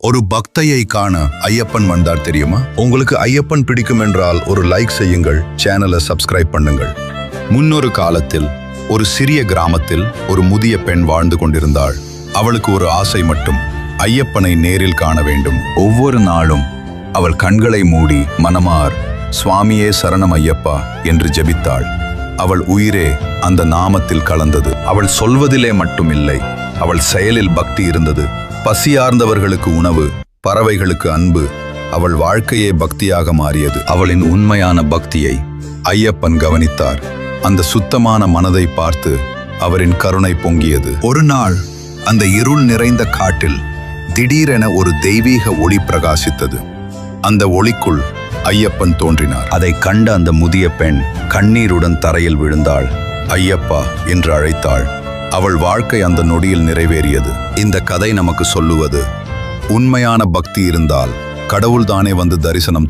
ஒரு பக்தையை காண ஐயப்பன் வந்தார் தெரியுமா? உங்களுக்கு ஐயப்பன் பிடிக்கும் என்றால் ஒரு லைக் செய்யுங்கள், சேனலை சப்ஸ்கிரைப் பண்ணுங்கள். முன்னொரு காலத்தில் ஒரு சிறிய கிராமத்தில் ஒரு முதிய பெண் வாழ்ந்து கொண்டிருந்தாள். அவளுக்கு ஒரு ஆசை மட்டும், ஐயப்பனை நேரில் காண வேண்டும். ஒவ்வொரு நாளும் அவள் கண்களை மூடி மனமார் சுவாமியே சரணம் ஐயப்பா என்று ஜெபித்தாள். அவள் உயிரே அந்த நாமத்தில் கலந்தது. அவள் சொல்வதிலே மட்டுமில்லை, அவள் செயலில் பக்தி இருந்தது. பசியார்ந்தவர்களுக்கு உணவு, பறவைகளுக்கு அன்பு, அவள் வாழ்க்கையே பக்தியாக மாறியது. அவளின் உண்மையான பக்தியை ஐயப்பன் கவனித்தார். அந்த சுத்தமான மனதை பார்த்து அவரின் கருணை பொங்கியது. ஒரு நாள் அந்த இருள் நிறைந்த காட்டில் திடீரென ஒரு தெய்வீக ஒளி பிரகாசித்தது. அந்த ஒளிக்குள் ஐயப்பன் தோன்றினார். அதை கண்ட அந்த முதிய பெண் கண்ணீருடன் தரையில் விழுந்தாள். ஐயப்பா என்று அழைத்தாள். அவள் வாழ்க்கை அந்த நொடியில் நிறைவேறியது. இந்த கதை நமக்கு சொல்லுவது, உண்மையான பக்தி இருந்தால் கடவுள்தானே வந்து தரிசனம்